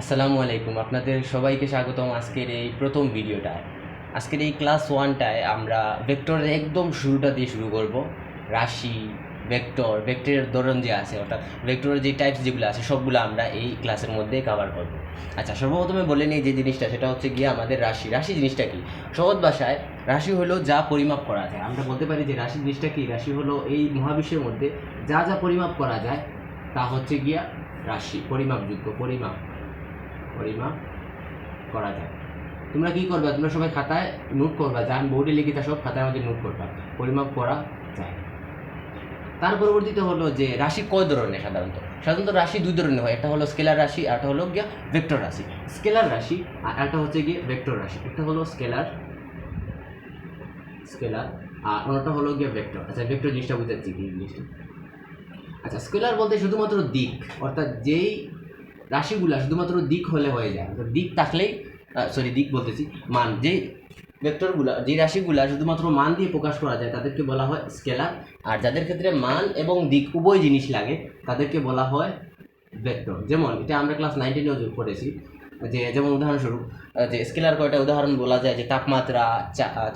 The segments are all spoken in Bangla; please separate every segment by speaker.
Speaker 1: আসসালামু আলাইকুম, আপনাদের সবাইকে স্বাগতম আজকের এই প্রথম ভিডিওটায়। আজকের এই ক্লাস ওয়ানটায় আমরা ভেক্টরের একদম শুরুটা দিয়ে শুরু করব। রাশি, ভেক্টরের ধরন যে আছে, অর্থাৎ ভেক্টরের যে টাইপস যেগুলো আছে সবগুলো আমরা এই ক্লাসের মধ্যে কভার করব। আচ্ছা, সর্বপ্রথমে বলে নিই যে জিনিসটা, সেটা হচ্ছে গিয়ে আমাদের রাশি। রাশি জিনিসটা কি? সহজ ভাষায় রাশি হলো যা পরিমাপ করা যায়। আমরা বলতে পারি যে রাশি জিনিসটা কি? রাশি হলো এই মহাবিশ্বের মধ্যে যা যা পরিমাপ করা যায় তা হচ্ছে গিয়া রাশি, পরিমাপযোগ্য, পরিমাপ করা যায়। তোমরা কি করবে? তোমরা সবাই খাতায় নোট করবা, যা আমি বোর্ডে লিখি তা সব খাতায় আমাদের নোট করবা। পরিমাপ করা যায়। তার পরবর্তীতে হলো যে রাশি কয় ধরনের? সাধারণত রাশি দুই ধরনের হয়। একটা হলো স্কেলার রাশি, আর একটা হলো গিয়া ভেক্টর রাশি। স্কেলার রাশি আর একটা হচ্ছে গিয়ে ভেক্টর রাশি। একটা হলো স্কেলার আর অন্যটা হলো গিয়ে ভেক্টর। আচ্ছা, ভেক্টর জিনিসটা বুঝাচ্ছি কি জিনিসটা। আচ্ছা, স্কেলার বলতে শুধুমাত্র দিক, অর্থাৎ যেই রাশিগুলা শুধুমাত্র দিক হলে হয়ে যায়, অর্থাৎ দিক থাকলেই, দিক বলতেছি, মান। যেই ভেক্টরগুলা, যেই রাশিগুলা শুধুমাত্র মান দিয়ে প্রকাশ করা যায় তাদেরকে বলা হয় স্কেলার। আর যাদের ক্ষেত্রে মান এবং দিক উভয় জিনিস লাগে তাদেরকে বলা হয় ভেক্টর। যেমন এটা আমরা ক্লাস 9-10 যোগ করেছি, যে যেমন উদাহরণস্বরূপ যে স্কেলার কয়টা উদাহরণ বলা যায়, যে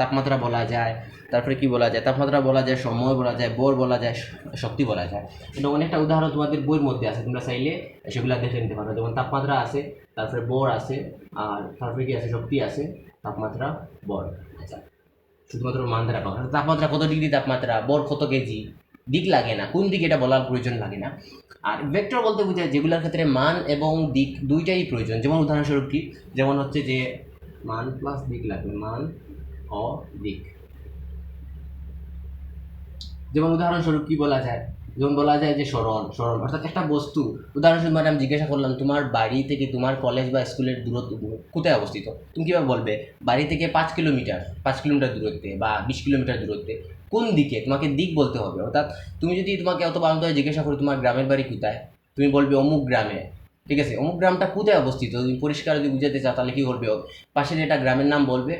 Speaker 1: তাপমাত্রা বলা যায়, তারপরে কি বলা যায়, তাপমাত্রা বলা যায়, সময় বলা যায়, বল বলা যায়, শক্তি বলা যায়। এটা অনেকটা উদাহরণ তোমাদের বইয়ের মধ্যে আছে, তোমরা চাইলে সেগুলো দেখে নিতে পারো। যেমন তাপমাত্রা আছে, তারপরে বল আছে, আর তারপরে কি আছে, শক্তি আছে, তাপমাত্রা, বল। আচ্ছা, শুধুমাত্র মান দ্বারা পাওয়া, তাপমাত্রা কত ডিগ্রি তাপমাত্রা, বল কত কেজি, দিক লাগে না, কোন দিক এটা বলার প্রয়োজন লাগে না। আর ভেক্টর বলতে বোঝায় যেগুলোর ক্ষেত্রে মান এবং দিক দুইটাই প্রয়োজন। যেমন উদাহরণস্বরূপ কি, যেমন হচ্ছে যে মান প্লাস দিক লাগবে, মান ও দিক। যেমন উদাহরণস্বরূপ কি বলা যায়? যেমন বলা যায় যে সরণ অর্থাৎ একটা বস্তু। উদাহরণস্বরূপ ম্যাডাম জিজ্ঞাসা করলাম, তোমার বাড়ি থেকে তোমার কলেজ বা স্কুলের দূরত্ব কোথায় অবস্থিত? তুমি কীভাবে বলবে? বাড়ি থেকে 5 কিলোমিটার, 5 কিলোমিটার দূরত্বে বা 20 কিলোমিটার দূরত্বে। কোন দিকে? তোমাকে দিক বলতে হবে। অর্থাৎ তুমি যদি তোমাকে অথবা আমি জিজ্ঞাসা করি তোমার গ্রামের বাড়ি কোথায়, তুমি বলবে অমুক গ্রামে। ঠিক আছে, অমুক গ্রামটা কোথায় অবস্থিত তুমি পরিষ্কার যদি বুঝাতে চাও তাহলে কি করবে? পাশের একটা গ্রামের নাম বলবে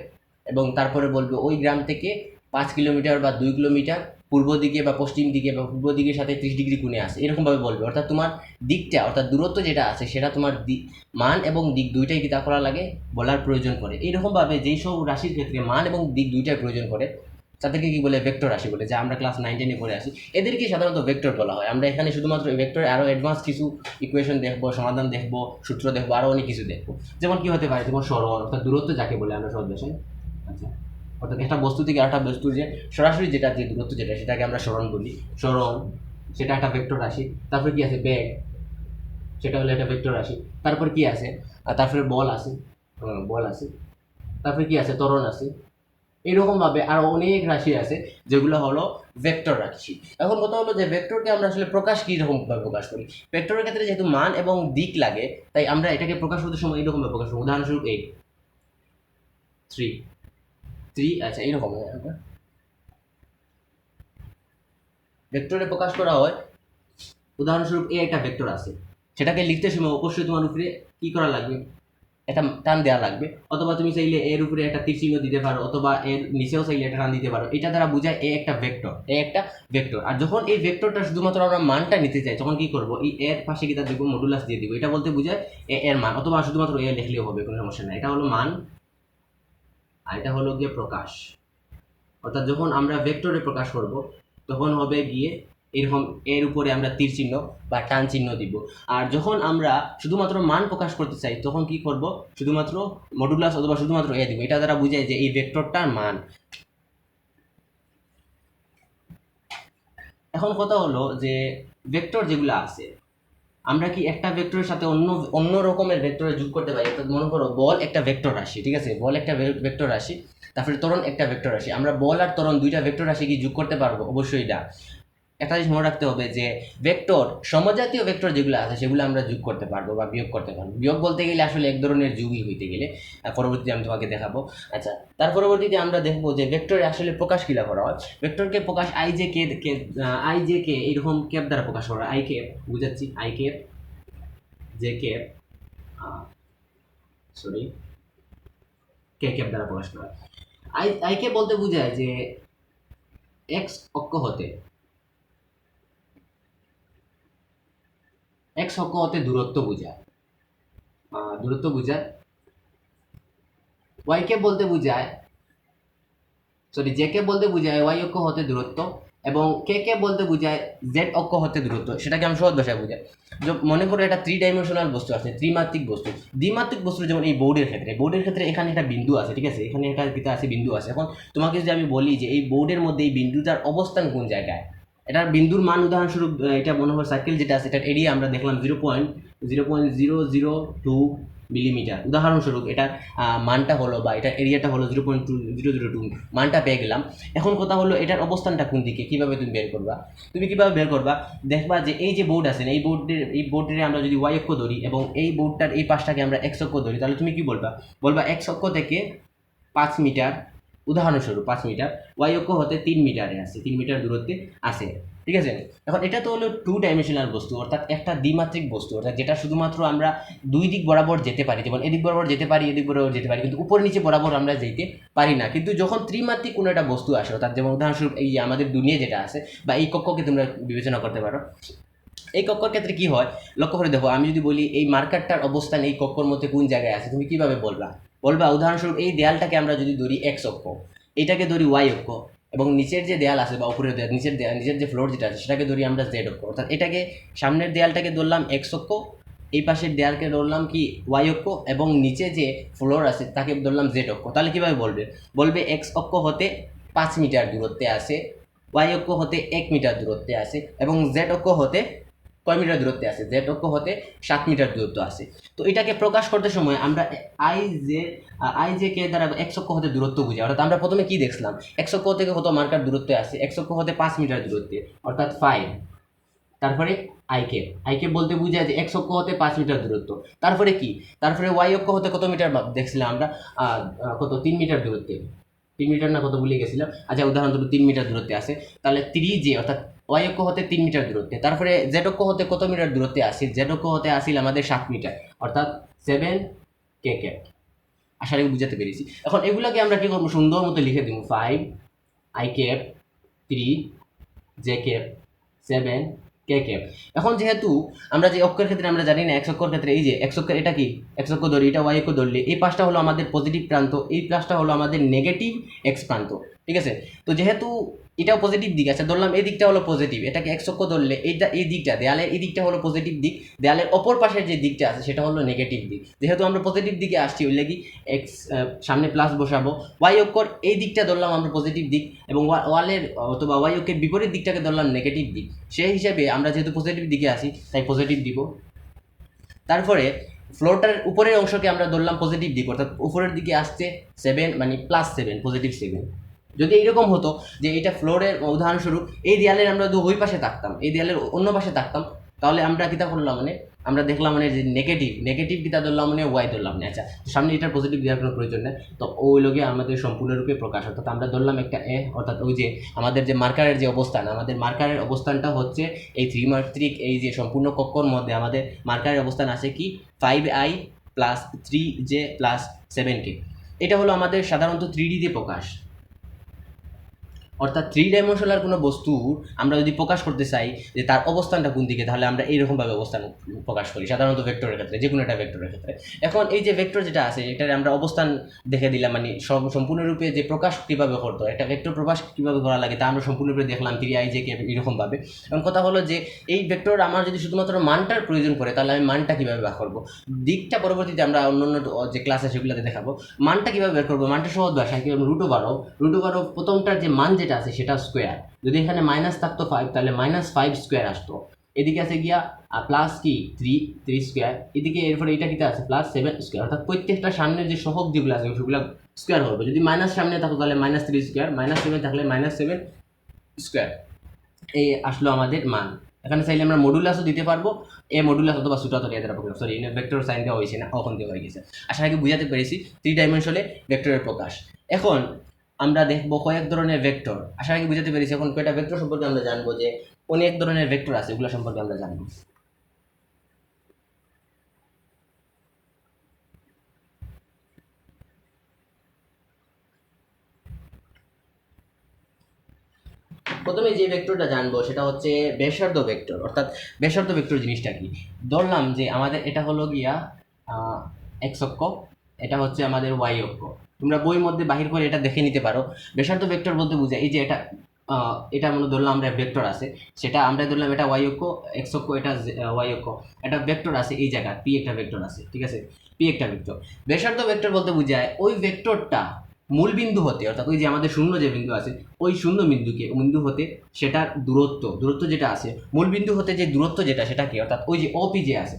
Speaker 1: এবং তারপরে বলবে ওই গ্রাম থেকে 5 কিলোমিটার বা 2 কিলোমিটার পূর্ব দিকে বা পশ্চিম দিকে বা পূর্ব দিকের সাথে 30 ডিগ্রি কোণে আছে, এরকমভাবে বলবে। অর্থাৎ তোমার দিকটা, অর্থাৎ দূরত্ব যেটা আছে সেটা তোমার মান এবং দিক দুইটাই কি তা করা লাগে, বলার প্রয়োজন পড়ে। এইরকমভাবে যেই সব রাশির ক্ষেত্রে মান এবং দিক দুইটাই প্রয়োজন পড়ে তাদেরকে কি বলে? ভেক্টর রাশি বলে, যা আমরা ক্লাস 9-10-এ পড়ে আসি। এদেরকে সাধারণত ভেক্টর বলা হয়। আমরা এখানে শুধুমাত্র ভেক্টরে আরও অ্যাডভান্স কিছু ইকুয়েশন দেখবো, সমাধান দেখবো, সূত্র দেখবো, আরও অনেক কিছু দেখবো। যেমন কি হতে পারে? যেমন সরণ, অর্থাৎ দূরত্ব যাকে বলে আমরা সহজ ভাষায়। আচ্ছা, অর্থাৎ একটা বস্তু থেকে আরেকটা বস্তুর যে সরাসরি যেটা, যে দূরত্ব যেটা, সেটাকে আমরা সরণ বলি। সরণ সেটা একটা ভেক্টর রাশি। তারপরে কি আছে? বেগ, সেটা হলো একটা ভেক্টর রাশি। তারপর কি আছে? তারপরে বল আছে। তারপরে কি আছে? ত্বরণ আছে। এরকম ভাবে আরো অনেক রাশি আছে যেগুলো হলো ভেক্টর রাশি। এখন কথা হলো যে ভেক্টরকে আমরা আসলে প্রকাশ কি রকম ভাবে প্রকাশ করি? ভেক্টরের ক্ষেত্রে যেহেতু মান এবং দিক লাগে, তাই আমরা এটাকে প্রকাশ করতে সময় এইরকম ভাবে প্রকাশ করব। উদাহরণস্বরূপ 8, 3, 3। আচ্ছা, এইরকম ভেক্টরে প্রকাশ করা হয়। উদাহরণস্বরূপ এ একটা ভেক্টর আছে, সেটাকে লিখতে সময় অবশ্যই তোমার উপরে কি করা লাগবে? একটা টান দেওয়া লাগবে। অথবা তুমি চাইলে এর উপরে একটা তীর চিহ্ন দিতে পারো, অথবা এর নিচেও চাইলে একটা টান দিতে পারো। এটা দ্বারা বোঝায় এ একটা ভেক্টর। আর যখন এই ভেক্টরটা শুধুমাত্র আমরা মানটা নিতে চাই তখন কি করবো? এই এর পাশে কি তার দেখবো মডুলাস দিয়ে দিব। এটা বলতে বোঝায় এর মান, অথবা শুধুমাত্র এ লিখলেও হবে, কোনো সমস্যা নাই। এটা হলো মান আর এটা হলো গিয়ে প্রকাশ। অর্থাৎ যখন আমরা ভেক্টরে প্রকাশ করব তখন হবে গিয়ে এরকম, এর উপরে আমরা তীর চিহ্ন বা টান চিহ্ন দিব। আর যখন আমরা শুধুমাত্র মান প্রকাশ করতে চাই তখন কি করব? শুধুমাত্র মডুলাস অথবা শুধুমাত্র এ দিব। এটা দ্বারা বুঝায় যে এই ভেক্টরটার মান। এখন কথা হলো যে ভেক্টর যেগুলো আছে, আমরা কি একটা ভেক্টরের সাথে অন্য অন্য রকমের ভেক্টরে যোগ করতে পারি? অর্থাৎ মনে করো বল একটা ভেক্টর রাশি, ঠিক আছে, বল একটা ভেক্টর রাশি, তারপরে ত্বরণ একটা ভেক্টর রাশি। আমরা বল আর ত্বরণ দুইটা ভেক্টর রাশি কি যোগ করতে পারবো? অবশ্যই না। একটা জিনিস মনে রাখতে হবে যে ভেক্টর, সমজাতীয় ভেক্টর যেগুলো আছে সেগুলো আমরা যোগ করতে পারবো বা বিয়োগ করতে পারবো। বিয়োগ বলতে গেলে আসলে এক ধরনের যোগই হইতে গেলে, পরবর্তীতে আমি তোমাকে দেখাবো। আচ্ছা, তার পরবর্তীতে আমরা দেখবো যে ভেক্টরে আসলে প্রকাশ কিলা করা হয়। ভেক্টরকে প্রকাশ আই জে কে এইরকম ক্যাপ দ্বারা প্রকাশ করা হয়। আই ক্যাপ বুঝাচ্ছি, I cap, J cap, sorry, K cap দ্বারা প্রকাশ করা হয়। আই ক্যাপ বলতে বোঝায় যে এক্স অক্ষ হতে, দূরত্ব বোঝায়। দূরত্ব বোঝায়, ওয়াই কে বলতে বোঝায়, সরি জে কে বলতে বোঝায় ওয়াই অক্ষ হতে দূরত্ব, এবং কে বলতে বোঝায় জেড অক্ষ হতে দূরত্ব। সেটাকে আমি সহজ ভাষায় বোঝাই। মনে করো এটা 3 ডাইমেনশনাল বস্তু আছে, ত্রিমাত্রিক বস্তু। দ্বিমাত্রিক বস্তু যেমন এই বোর্ডের ক্ষেত্রে এখানে একটা বিন্দু আছে, ঠিক আছে, এখানে একটা আছে বিন্দু আছে। এখন তোমাকে যদি আমি বলি যে এই বোর্ডের মধ্যে এই বিন্দুটার অবস্থান কোন জায়গায়, এটার বিন্দুর মান উদাহরণস্বরূপ এটা মনে হয় সার্কেল যেটা আছে এটার এরিয়া আমরা দেখলাম 0.002 মিলিমিটার, উদাহরণস্বরূপ এটার মানটা হলো বা এটার এরিয়াটা হলো 0.002, মানটা পেয়ে গেলাম। এখন কথা হলো এটার অবস্থানটা কোন দিকে, কিভাবে তুমি বের করবা? তুমি কিভাবে বের করবা? দেখবা যে এই যে বোর্ড আছে, এই বোর্ডের আমরা যদি ওয়াই অক্ষ ধরি এবং এই বোর্ডটার এই পাশটাকে আমরা এক্স অক্ষ ধরি, তাহলে তুমি কি বলবা এক্স অক্ষ থেকে 5 মিটার, উদাহরণস্বরূপ 5 মিটার, ওয়াই অক্ষ হতে 3 মিটারে আছে, 3 মিটার দূরত্বে আছে, ঠিক আছে। এখন এটা তো হলো 2 ডাইমেনশনাল বস্তু, অর্থাৎ একটা দ্বিমাত্রিক বস্তু, অর্থাৎ যেটা শুধুমাত্র আমরা দুই দিক বরাবর যেতে পারি, যেমন এদিক বরাবর যেতে পারি, এদিক বরাবর যেতে পারি, কিন্তু উপর নিচে বরাবর আমরা যেতে পারি না। কিন্তু যখন ত্রিমাত্রিক কোনো একটা বস্তু আসে, অর্থাৎ যেমন উদাহরণস্বরূপ এই যে আমাদের দুনিয়া যেটা আছে বা এই কক্ষকে তোমরা বিবেচনা করতে পারো, এই কক্ষর ক্ষেত্রে কি হয় লক্ষ্য করে দেখো। আমি যদি বলি এই মার্কারটার অবস্থান এই কক্ষর মধ্যে কোন জায়গায় আছে, তুমি কিভাবে বলবা উদাহরণস্বরূপ এই দেয়ালটাকে আমরা যদি ধরি এক্স অক্ষ, এটাকে ধরি ওয়াই অক্ষ, এবং নিচের যে দেয়াল আছে বা উপরের দেয়াল, নিচের যে ফ্লোর যেটা আছে সেটাকে ধরি আমরা জেড অক্ষ, অর্থাৎ এটাকে সামনের দেয়ালটাকে ধরলাম এক্স অক্ষ, এই পাশের দেয়ালকে ধরলাম কি ওয়াই অক্ষ, এবং নিচে যে ফ্লোর আছে তাকে ধরলাম জেড অক্ষ। তাহলে কিভাবে বলবে এক্স অক্ষ হতে 5 মিটার দূরত্বে আছে, ওয়াই অক্ষ হতে 1 মিটার দূরত্বে আছে, এবং জেড অক্ষ হতে কয় মিটার দূরত্বে আছে, জেড অক্ষ হতে 7 মিটার দূরত্ব আছে। তো এটাকে প্রকাশ করতে সময় আমরা আই জে কে দ্বারা এক্স অক্ষ হতে দূরত্ব বুঝি, অর্থাৎ আমরা প্রথমে কি দেখলাম, এক্স অক্ষ থেকে কত মার্কার দূরত্বে আছে, এক্স অক্ষ হতে 5 মিটার দূরত্বে, অর্থাৎ 5। তারপরে আইকে বলতে বুঝায় যে এক্স অক্ষ হতে 5 মিটার দূরত্ব। তারপরে ওয়াই অক্ষ হতে কত মিটার দেখছিলাম আমরা, কত 3 মিটার দূরত্বে, 3 মিটার না কত ভুলে গেছিলাম, আচ্ছা উদাহরণস্বরূপ 3 মিটার দূরত্বে আছে। তাহলে 3J অর্থাৎ ওয়াই অক্ষ হতে 3 মিটার দূরত্বে। তারপরে জেড অক্ষ হতে কত মিটার দূরত্বে আসি, জেড অক্ষ হতে আসিল আমাদের 7 মিটার, অর্থাৎ 7 কে। আশা করি বুঝাতে পেরেছি। এখন এগুলাকে আমরা কি করবো, সুন্দর মতো লিখে দিব, 5 I cap, 3 J cap, 7 K cap। এখন যেহেতু আমরা যে অক্ষের ক্ষেত্রে আমরা জানি না, এক্স অক্ষর ক্ষেত্রে এই যে এক্স অক্ষের এটা কি, এক্স অক্ষ ধরি, এটা ওয়াই অক্ষ ধরলে এই পাশটা হলো আমাদের পজিটিভ প্রান্ত, এই পাশটা হলো আমাদের নেগেটিভ এক্স প্রান্ত, ঠিক আছে। তো যেহেতু এটাও পজিটিভ দিক আছে, ধরলাম এই দিকটা হলো পজিটিভ, এটাকে এক্স অক্ষ ধরলে এই দিকটা দেয়ালের এই দিকটা হলো পজিটিভ দিক, দেয়ালের অপর পাশের যে দিকটা আছে সেটা হলো নেগেটিভ দিক। যেহেতু আমরা পজিটিভ দিকে আসছি ওই লাগি এক্স সামনে প্লাস বসাবো, ওয়াই অক্ষর এই দিকটা ধরলাম আমরা পজিটিভ দিক, এবং ওয়ালের অথবা ওয়াই অক্ষের বিপরীত দিকটাকে ধরলাম নেগেটিভ দিক। সেই হিসাবে আমরা যেহেতু পজিটিভ দিকে আসি তাই পজিটিভ দিব। তারপরে ফ্লোরটার উপরের অংশকে আমরা ধরলাম পজিটিভ দিক, অর্থাৎ উপরের দিকে আসছে 7 মানে +7, পজিটিভ 7। যদি এইরকম হতো যে এটা ফ্লোরের উদাহরণস্বরূপ এই দেয়ালের আমরা ওই পাশে থাকতাম, এই দেয়ালের অন্য পাশে থাকতাম, তাহলে আমরা কিতা করলাম মানে আমরা দেখলাম মানে যে নেগেটিভ কিতা ধরলাম মানে ওয়াই ধরলাম না। আচ্ছা সামনে এটার পজিটিভ দেওয়ার কোনো প্রয়োজন নেই, তো ওই লগে আমাদের সম্পূর্ণরূপে প্রকাশ, অর্থাৎ আমরা ধরলাম একটা এ, অর্থাৎ ওই যে আমাদের যে মার্কারের যে অবস্থান, আমাদের মার্কারের অবস্থানটা হচ্ছে এই ত্রিমাত্রিক এই যে সম্পূর্ণ কক্ষর মধ্যে আমাদের মার্কারের অবস্থান আছে কি 5I + 3J + 7K। এটা হলো আমাদের সাধারণত 3D তে প্রকাশ, অর্থাৎ 3 ডাইমেনশনাল কোনো বস্তু আমরা যদি প্রকাশ করতে চাই যে তার অবস্থানটা কোন দিকে, তাহলে আমরা এইরকমভাবে অবস্থান প্রকাশ করি সাধারণত ভেক্টরের ক্ষেত্রে, যে কোনো একটা ভেক্টরের ক্ষেত্রে। এখন এই যে ভেক্টর যেটা আছে এটার আমরা অবস্থান দেখে দিলাম, মানে সম্পূর্ণরূপে যে প্রকাশ কীভাবে করতে হয়, একটা ভেক্টর প্রকাশ কীভাবে করা লাগে তা আমরা সম্পূর্ণরূপে দেখলাম 3IJ এরকমভাবে। এখন কথা হলো যে এই ভেক্টর আমার যদি শুধুমাত্র মানটার প্রয়োজন পড়ে তাহলে আমি মানটা কীভাবে বের করবো, দিকটা পরবর্তীতে আমরা অন্য যে ক্লাস আছে সেগুলোতে দেখাবো। মানটা কীভাবে বের করবো, মানটা সহজ ভাষায় কি √/√/, প্রথমটার যে মান যেটা আছে সেটা স্কোয়ার, যদি এখানে মাইনাস থাকতো 5 তাহলে -5 স্কোয়ার আসতো, এদিকে আছে গিয়া প্লাস কি 3 স্কোয়ার, এদিকে এরপরে এটা কিটা আছে +7 স্কোয়ার, অর্থাৎ প্রত্যেকটা সামনে যে সহগ যেগুলো আছে সেগুলো স্কোয়ার হবে। যদি মাইনাস সামনে থাকতো তাহলে -3 স্কোয়ার, -7 থাকলে -7 স্কোয়ার। এই আসলো আমাদের মান। এখানে চাইলে আমরা মডুলাসও দিতে পারবো, মডুলাস অথবা সুটাতো দিয়ে পারবো, সরি ভেক্টর সাইন দেওয়া হয়েছে না, ওখান দিয়ে হয়ে গেছে। আশা করি বুঝাতে পেরেছি 3 ডাইমেনশনে ভেক্টরের প্রকাশ। এখন আমরা দেখবো কয়েক ধরনের ভেক্টর, আশা করি বুঝাতে পেরেছি। এখন কয়টা ভেক্টর সম্পর্কে আমরা জানবো, যে অনেক ধরনের ভেক্টর আছে এগুলো সম্পর্কে আমরা জানবো। প্রথমে যে ভেক্টরটা জানবো সেটা হচ্ছে ব্যাসার্ধ ভেক্টর, অর্থাৎ ব্যাসার্ধ ভেক্টর জিনিসটা কি। ধরলাম যে আমাদের এটা হলো গিয়া এক্স অক্ষ, এটা হচ্ছে আমাদের ওয়াই অক্ষ। তোমরা বই মধ্যে বাহির করে এটা দেখে নিতে পারো। ব্যাসার্ধ ভেক্টর বলতে বোঝায় এই যে এটা মনে ধরলাম আমরা ভেক্টর আছে, সেটা আমরা ধরলাম এটা ওয়াই অক্ষ, এক্স অক্ষ এটা ওয়াই অক্ষ, এটা ভেক্টর আছে এই জায়গা পি একটা ভেক্টর আছে, ঠিক আছে, পি একটা ভেক্টর। ব্যাসার্ধ ভেক্টর বলতে বোঝায় ওই ভেক্টরটা মূল বিন্দু হতে, অর্থাৎ ওই যে আমাদের শূন্য যে বিন্দু আছে ওই শূন্য বিন্দু হতে সেটার দূরত্ব যেটা আছে মূল বিন্দু হতে যে দূরত্ব যেটা সেটা কি, অর্থাৎ ওই যে অপি যে আছে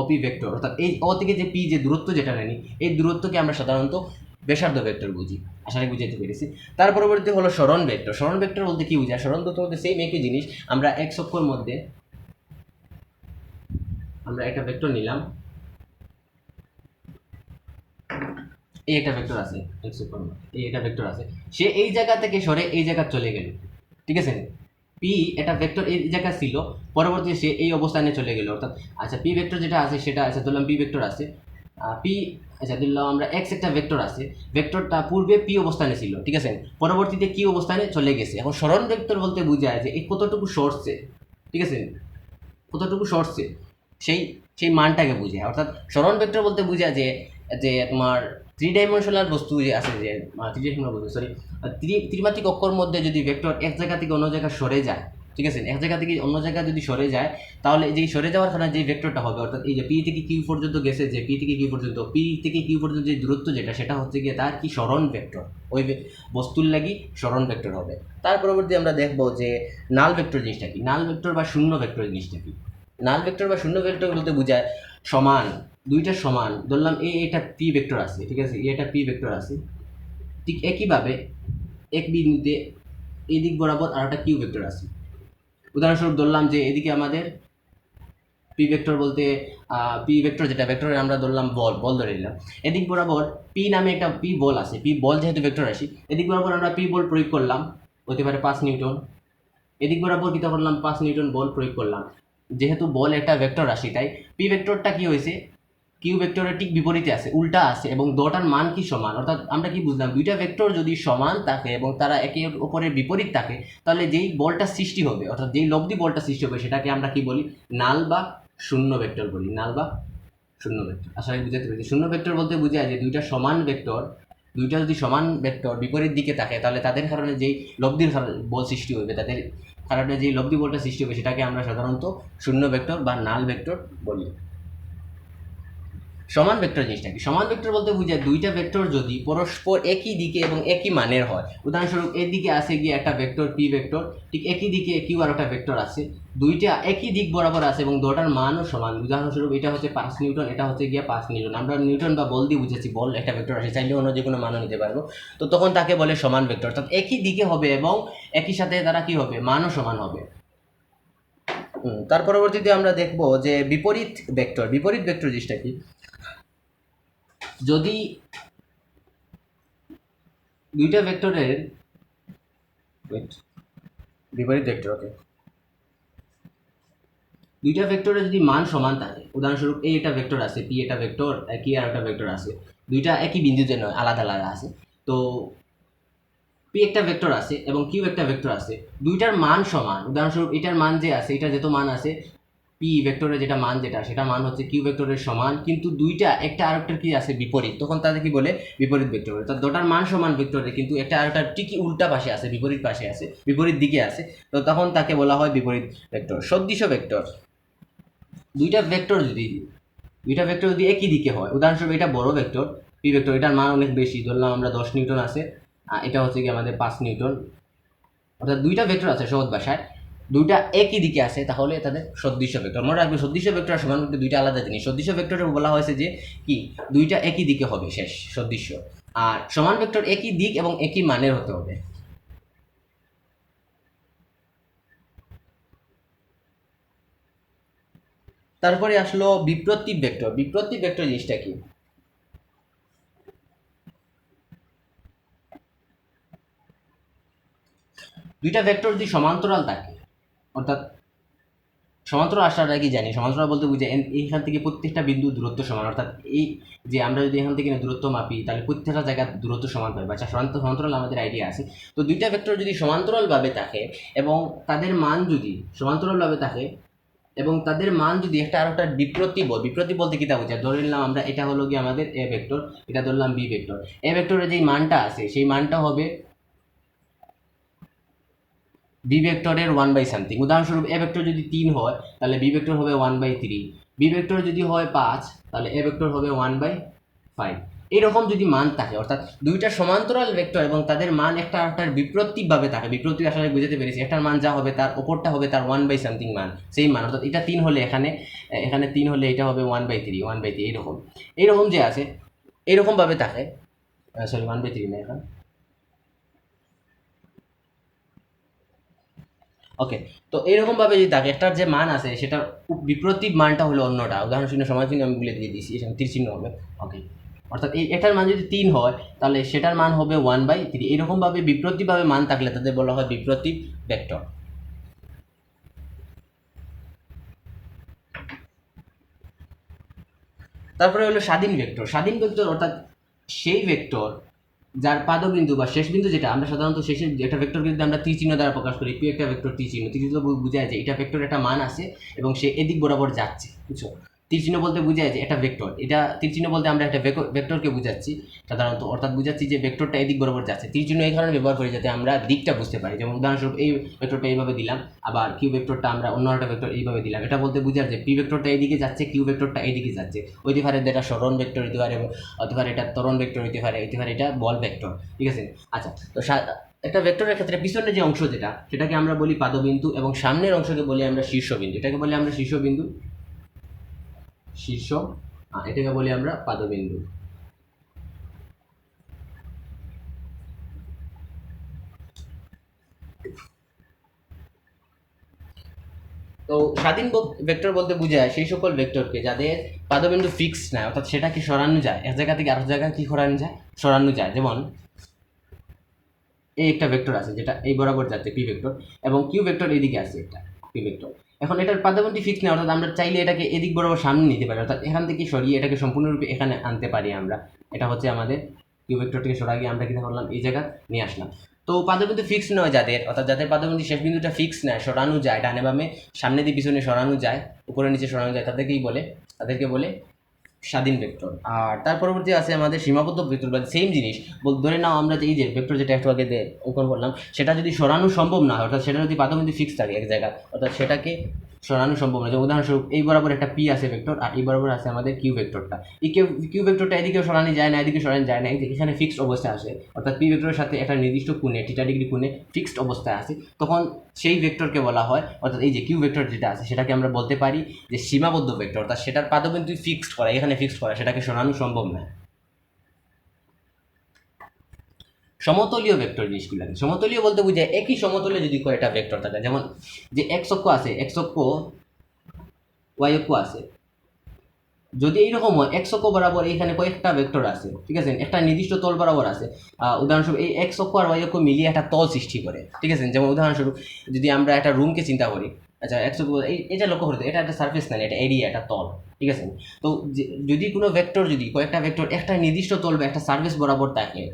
Speaker 1: অপি ভেক্টর, অর্থাৎ এই অ থেকে যে পি যে দূরত্ব যেটা নেই এই দূরত্বকে আমরা সাধারণত ব্যাসার্ধ ভেক্টর বুঝি। আশা করি বুঝাইতে পেরেছি। তার পরবর্তী হলো সরণ ভেক্টর। সরণ ভেক্টর বলতে কি বোঝায়? সরণ ভেক্টর বলতে সেম একই জিনিস। আমরা এক্স অক্ষর মধ্যে আমরা একটা ভেক্টর নিলাম, এই একটা ভেক্টর আছে এক্স অক্ষর মধ্যে, এই একটা ভেক্টর আছে, সে এই জায়গা থেকে সরে এই জায়গা চলে গেল, ঠিক আছে। পি এটা ভেক্টর এই জায়গা ছিল, পরবর্তী সে এই অবস্থানে চলে গেল, অর্থাৎ আচ্ছা পি ভেক্টর যেটা আছে সেটা আছে ধরলাম পি ভেক্টর আছে, পি আচ্ছা ধরলাম আমরা এক্স একটা ভেক্টর আছে, ভেক্টরটা পূর্বে পি অবস্থানে ছিল, ঠিক আছে, পরবর্তীতে কি অবস্থানে চলে গেছে। এখন সরণ ভেক্টর বলতে বোঝায় যে এই কতটুকু সরছে, ঠিক আছে, কতটুকু সরছে সেই সেই মানটাকে বোঝায়। অর্থাৎ সরণ ভেক্টর বলতে বোঝায় যে যে তোমার থ্রি ডাইমেনশনাল বস্তু যে আছে, যে থ্রি ডাইমেনশনাল বস্তু সরি ত্রিমাত্রিক অক্ষর মধ্যে যদি ভেক্টর এক জায়গা থেকে অন্য জায়গায় সরে যায়, ঠিক আছে, এক জায়গা থেকে অন্য জায়গায় যদি সরে যায়, তাহলে যে সরে যাওয়ার কারণে যে ভেক্টরটা হবে, অর্থাৎ এই যে পি থেকে কিউ পর্যন্ত গেছে, যে পি থেকে কিউ পর্যন্ত, পি থেকে কিউ পর্যন্ত যে দূরত্ব যেটা সেটা হচ্ছে গিয়ে তার কি সরণ ভেক্টর, ওই বস্তুর লাগি সরণ ভেক্টর হবে। তার পরবর্তী আমরা দেখবো যে নাল ভেক্টর জিনিসটা কি, নাল ভেক্টর বা শূন্য ভেক্টর জিনিসটা কি। নাল ভেক্টর বা শূন্য ভেক্টর বলতে বোঝায় সমান, দুইটা সমান, ধরলাম এটা পি ভেক্টর আছে, ঠিক আছে, এটা পি ভেক্টর আছে, ঠিক একইভাবে এক বিন্দুতে এই দিক বরাবর আর একটা কিউ ভেক্টর আছে। উদাহরণস্বরূপ ধরলাম যে এদিকে আমাদের পি ভেক্টর বলতে পি ভেক্টর যেটা ভেক্টরের আমরা ধরলাম বল ধরে নিলাম, এদিক বরাবর পি নামে একটা পি বল আছে, পি বল যেহেতু ভেক্টর রাশি, এদিক বরাবর আমরা পি বল প্রয়োগ করলাম, হতে পারে 5 নিউটন, এদিক বরাবর কী করলাম 5 নিউটন বল প্রয়োগ করলাম। যেহেতু বল একটা ভেক্টর রাশি তাই পি ভেক্টরটা কি হয়েছে কিউ ভেক্টরের ঠিক বিপরীতে আছে, উল্টা আছে, এবং দুটার মান কি সমান। অর্থাৎ আমরা কি বুঝলাম, দুইটা ভেক্টর যদি সমান থাকে এবং তারা একে অপরের বিপরীত থাকে, তাহলে যেই বলটা সৃষ্টি হবে, অর্থাৎ যেই লব্ধি বলটা সৃষ্টি হবে সেটাকে আমরা কি বলি, নাল বা শূন্য ভেক্টর বলি, নাল বা শূন্য ভেক্টর। আশা করি বুঝতে পেরেছি। শূন্য ভেক্টর বলতে বোঝায় যে দুইটা সমান ভেক্টর, দুইটা যদি সমান ভেক্টর বিপরীত দিকে থাকে, তাহলে তাদের কারণে যেই লব্ধির বল সৃষ্টি হবে, তাদের কারণে যেই লব্ধি বলটা সৃষ্টি হবে সেটাকে আমরা সাধারণত শূন্য ভেক্টর বা নাল ভেক্টর বলি। সমান ভেক্টর জিনিসটা কি? সমান ভেক্টর বলতে বোঝায় দুইটা ভেক্টর যদি পরস্পর একই দিকে এবং একই মানের হয়। উদাহরণস্বরূপ এদিকে আছে গিয়ে একটা ভেক্টর পি ভেক্টর, ঠিক একই দিকে কিউ আর একটা ভেক্টর আছে, দুইটা একই দিক বরাবর আছে এবং দুটার মানও সমান। উদাহরণস্বরূপ এটা হচ্ছে 5 নিউটন, এটা হচ্ছে গিয়ে 5 নিউটন। আমরা নিউটন বা বল দিয়ে বুঝেছি, বল একটা ভেক্টর আছে, চাইলে অন্য যে কোনো মানও নিতে পারবো। তো তখন তাকে বলে সমান ভেক্টর, অর্থাৎ একই দিকে হবে এবং একই সাথে তারা কি হবে, মানও সমান হবে। তার পরবর্তীতে আমরা দেখবো যে বিপরীত ভেক্টর। বিপরীত ভেক্টর জিনিসটা কি? যদি দুইটা ভেক্টরের বিপরীত ভেক্টর, ওকে, দুইটা ভেক্টরের যদি মান সমান থাকে, উদাহরণস্বরূপ এই একটা ভেক্টর আছে, পি একটা ভেক্টর, কি আর একটা ভেক্টর আছে, দুইটা একই বিন্দুতে নয়, আলাদা আলাদা আছে, তো পি একটা ভেক্টর আছে এবং কিউ একটা ভেক্টর আছে, দুইটার মান সমান। উদাহরণস্বরূপ এটার মান যে আছে, এটা যেহেতু মান আছে, পি ভেক্টরের যেটা মান সেটা মান হচ্ছে কিউ ভেক্টরের সমান, কিন্তু দুইটা একটা আরেকটার কি আছে বিপরীত, তখন তাদের কি বলে বিপরীত ভেক্টর। অর্থাৎ দুটার মান সমান ভেক্টরের, কিন্তু একটা আরেকটার ঠিকই উল্টা পাশে আছে, বিপরীত পাশে আছে, বিপরীত দিকে আছে, তো তখন তাকে বলা হয় বিপরীত ভেক্টর। সদৃশ ভেক্টর, দুইটা ভেক্টর যদি একই দিকে হয়, উদাহরণস্বরূপ এটা বড় ভেক্টর পি ভেক্টর, এটার মান অনেক বেশি, ধরলাম আমরা 10 নিউটন আছে, এটা হচ্ছে কি আমাদের 5 নিউটন, অর্থাৎ দুইটা ভেক্টর আছে, সহজ ভাষায় দুইটা একই দিকে আছে, তাহলে তাদের সদৃশ ভেক্টর। মনে রাখবে সদৃশ ভেক্টর আর সমান ভেক্টর দুইটা আলাদা জিনিস। সদৃশ ভেক্টরে বলা হয়েছে যে কি দুইটা একই দিকে হবে, শেষ সদৃশ। আর সমান ভেক্টর একই দিক এবং একই মানের হতে হবে। তারপরে আসলো বিপ্রতীপ ভেক্টর। বিপ্রতীপ ভেক্টর জিনিসটা কি? দুইটা ভেক্টর যদি সমান্তরাল থাকে, অর্থাৎ সমান্তরাল আসাটা কি জানি, সমান্তরাল বলতে বুঝে এইখান থেকে প্রত্যেকটা বিন্দু দূরত্ব সমান, অর্থাৎ এই যে আমরা যদি এখান থেকে দূরত্ব মাপি তাহলে প্রত্যেকটা জায়গার দূরত্ব সমান পাই, আচ্ছা সমান্তরাল আমাদের আইডিয়া আছে। তো দুইটা ভেক্টর যদি সমান্তরালভাবে থাকে এবং তাদের মান যদি সমান্তরালভাবে থাকে এবং তাদের মান যদি একটা আর একটা বিপ্রতি বলতে কি তা বোঝায়, ধরে নিলাম আমরা এটা হলো কি আমাদের এ ভেক্টর, এটা ধরলাম বি ভেক্টর। এ ভেক্টরের যেই মানটা আছে সেই মানটা হবে বি ভেক্টরের 1/সামথিং। উদাহরণস্বরূপ এ ভেক্টর যদি 3 হয় তাহলে বি ভেক্টর হবে 1/3, বি ভেক্টর যদি হয় 5 তাহলে এ ভেক্টর হবে 1/5। এইরকম যদি মান থাকে, অর্থাৎ দুইটা সমান্তরাল ভেক্টর এবং তাদের মান একটা আরেকটার বিপ্রতীকভাবে থাকে, বিপ্রতীক আসলে বুঝতে পেরেছি, একটার মান যা হবে তার ওপরটা হবে তার 1/সামথিং মান, সেই মান, অর্থাৎ এটা 3 হলে এখানে 3 হলে এটা হবে 1/3 এইরকম যে আছে এইরকমভাবে থাকে, সরি 1/3 না এখন, ওকে। তো এইরকমভাবে যদি থাকে একটার যে মান আছে সেটার বিপ্রতীক মানটা হলো অন্যটা, উদাহরণ চিহ্ন সময় চিহ্ন আমি বলে দিয়ে দিয়েছি, এখানে তীর চিহ্ন হবে, ওকে। অর্থাৎ এটার মান যদি 3 হয় তাহলে সেটার মান হবে 1/3। এইরকমভাবে বিপ্রতীকভাবে মান থাকলে তাদের বলা হয় বিপ্রতীক ভেক্টর। তারপরে হলো স্বাধীন ভেক্টর। স্বাধীন ভেক্টর অর্থাৎ সেই ভেক্টর যার পাদবিন্দু বা শেষ বিন্দু, যেটা আমরা সাধারণত শেষের একটা ভেক্টরকে যদি আমরা তীর চিহ্ন দ্বারা প্রকাশ করি, পি একটা ভেক্টর তীর চিহ্ন বোঝায় যে এটা ভেক্টর একটা মান আছে এবং সে এদিক বরাবর যাচ্ছে, বুঝছো। তীর চিহ্ন বলতে বোঝায় যে এটা ভেক্টর, এটা তীর চিহ্ন বলতে আমরা একটা ভেক্টরকে বুঝাচ্ছি সাধারণত, অর্থাৎ বুঝাচ্ছি যে ভেক্টরটা এদিক বরাবর যাচ্ছে। তীর চিহ্ন এই কারণে ব্যবহার করি যাতে আমরা দিকটা বুঝতে পারি, যেমন উদাহরণস্বরূপ এই ভেক্টরটা এইভাবে দিলাম, আবার কিউ ভেক্টরটা আমরা অন্য একটা ভেক্টর এইভাবে দিলাম, এটা বলতে বোঝায় যে পি ভেক্টরটা এইদিকে যাচ্ছে, কিউ ভেক্টরটা এইদিকে যাচ্ছে। হইতে পারে এটা সরণ ভেক্টর হতে পারে, হতে পারে এটা ত্বরণ ভেক্টর হতে পারে এটা বল ভেক্টর, ঠিক আছে। আচ্ছা, তো একটা ভেক্টরের ক্ষেত্রে পিছনের যে অংশ সেটাকে আমরা বলি পাদবিন্দু এবং সামনের অংশকে বলি আমরা শীর্ষবিন্দু, এটাকে বলি আমরা শীর্ষবিন্দু, এটাকে বলি আমরা পাদবিন্দু। তো স্বাধীন ভেক্টর বলতে বোঝায় সেই সকল ভেক্টরকে যাদের পাদবিন্দু ফিক্স না, অর্থাৎ সেটাকে সরানো যায়, এক জায়গা থেকে আরেক জায়গায় কি সরানো যায়। যেমন এই একটা ভেক্টর আছে যেটা এই বরাবর যাচ্ছে পি ভেক্টর, এবং কিউ ভেক্টর এইদিকে আছে একটা পি ভেক্টর। এখন এটার পাদবিন্দু ফিক্স না, অর্থাৎ আমরা চাইলে এটাকে এদিক বরাবর সামনে নিতে পারি, অর্থাৎ এখান থেকে সরিয়ে এটাকে সম্পূর্ণরূপে এখানে আনতে পারি আমরা। এটা হচ্ছে আমাদের কিউ ভেক্টরটিকে সরাই গিয়ে আমরা কি করলাম, এই জায়গা নিয়ে আসলাম। তো পাদবিন্দু ফিক্স নয় যাদের, অর্থাৎ যাদের পাদবিন্দু শেষ বিন্দুটা ফিক্স নয়, সরানো যায় ডানে বামে, সামনে দিয়ে পিছনে সরানো যায়, উপরে নিচে সরানো যায়, তাদেরকে বলে স্বাধীন ভেক্টর। আর তার পরবর্তী আছে আমাদের সীমাবদ্ধ ভেক্টর, বা সেম জিনিস ধরে নাও আমরা এই যে ভেক্টর যেটা একটু আগে অঙ্কন করলাম, সেটা যদি সরানো সম্ভব না হয়, অর্থাৎ সেটা যদি পাদবিন্দু ফিক্স থাকে এক জায়গা, অর্থাৎ সেটাকে সরানো সম্ভব না। যেমন উদাহরণস্বরূপ এই বরাবর একটা পি আছে ভেক্টর, আর এই বরাবর আছে আমাদের কিউ ভেক্টরটা। এই কিউ ভেক্টরটা এদিকেও সরানো যায় না, এদিকে সরানো যায় না, এখানে ফিক্সড অবস্থায় আসে, অর্থাৎ পি ভেক্টরের সাথে একটা নির্দিষ্ট কোণে থিটা ডিগ্রি কোণে ফিক্সড অবস্থায় আছে, তখন সেই ভেক্টরকে বলা হয়, অর্থাৎ এই যে কিউ ভেক্টর যেটা আছে সেটাকে আমরা বলতে পারি যে সীমাবদ্ধ ভেক্টর, অর্থাৎ সেটার পাদবিন্দু ফিক্সড করা, এখানে ফিক্সড করা, সেটাকে সরানো সম্ভব না। সমতলীয় ভেক্টর জিনিসগুলো, সমতলীয় বলতে বোঝায় একই সমতলে যদি কয়েকটা ভেক্টর থাকে, যেমন যে এক্স অক্ষ আছে, এক্স অক্ষ ওয়াই অক্ষ আছে, যদি এইরকম হয় এক্স অক্ষ বরাবর এখানে কয়েকটা ভেক্টর আছে, ঠিক আছে, একটা নির্দিষ্ট তল বরাবর আছে, উদাহরণস্বরূপ এই এক্স অক্ষ আর ওয়াই অক্ষ মিলিয়ে একটা তল সৃষ্টি করে, ঠিক আছে। যেমন উদাহরণস্বরূপ যদি আমরা একটা রুমকে চিন্তা করি, আচ্ছা এক্স অক্ষ এটা লক্ষ্য করতে, এটা একটা সার্ফেস না, এটা এরিয়া, একটা তল, ঠিক আছে। তো যদি কোনো ভেক্টর যদি কয়েকটা ভেক্টর একটা নির্দিষ্ট তল বা একটা সার্ফেস বরাবর থাকে,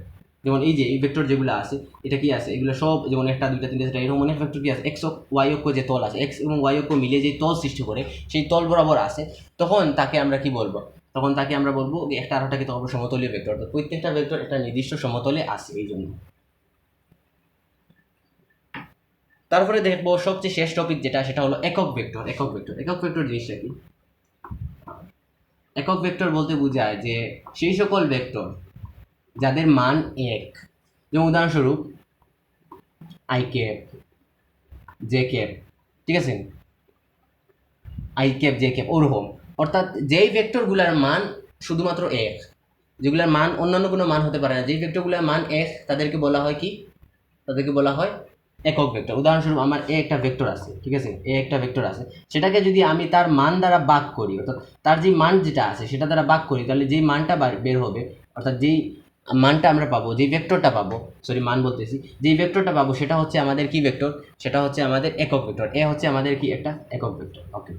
Speaker 1: যেমন এই যে এই ভেক্টর যেগুলো আছে, এটা কি আছে, এগুলো সব যেমন একটা দুইটা তিনটা চারটা এরকম অনেক ভেক্টর কি আছে, এক্স ওয়াই অক্ষ যে তল আছে, এক্স এবং ওয়াই অক্ষ মিলিয়ে যে তল সৃষ্টি করে সেই তল বরাবর আছে, তখন তাকে আমরা কি বলবো, তখন তাকে আমরা বলবো একটা আরেকটাকে তখন সমতলীয় ভেক্টর, অর্থাৎ প্রত্যেকটা ভেক্টর একটা নির্দিষ্ট সমতলে আছে এই জন্য। তারপরে দেখবো সবচেয়ে শেষ টপিক যেটা, সেটা হলো একক ভেক্টর। একক ভেক্টর জিনিসটা কি? একক ভেক্টর বলতে বোঝায় যে সেই সকল ভেক্টর যাদের মান এক, যেমন উদাহরণস্বরূপ আই ক্যাপ, জে ক্যাপ, ঠিক আছে, আই ক্যাপ জে ক্যাপ ওরকম, অর্থাৎ যেই ভেক্টরগুলোর মান শুধুমাত্র এক, যেগুলোর মান অন্যান্য কোনো মান হতে পারে না, যেই ভেক্টরগুলোর মান এক তাদেরকে বলা হয় কি, তাদেরকে বলা হয় একক ভেক্টর। উদাহরণস্বরূপ আমার এ একটা ভেক্টর আছে, ঠিক আছে, এ একটা ভেক্টর আছে, সেটাকে যদি আমি তার মান দ্বারা ভাগ করি, অর্থাৎ তার যে মান যেটা আছে সেটা দ্বারা ভাগ করি, তাহলে যেই মানটা বের হবে, অর্থাৎ যেই মানটা আমরা পাবো, যেই ভেক্টরটা পাবো, সরি মান বলতেছি, যেই ভেক্টরটা পাবো সেটা হচ্ছে আমাদের কি ভেক্টর, সেটা হচ্ছে আমাদের একক ভেক্টর। এ হচ্ছে আমাদের কি একটা একক ভেক্টর, ওকে।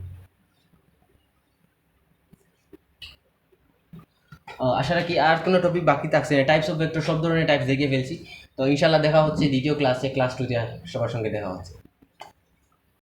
Speaker 1: আশা রাখি আর কোনো টপিক বাকি থাকছে না, টাইপস অফ ভেক্টর সব ধরনের টাইপস দেখিয়ে ফেলছি। তো ইনশাল্লাহ দেখা হচ্ছে দ্বিতীয় ক্লাসে, ক্লাস 2তে সবার সঙ্গে দেখা হচ্ছে।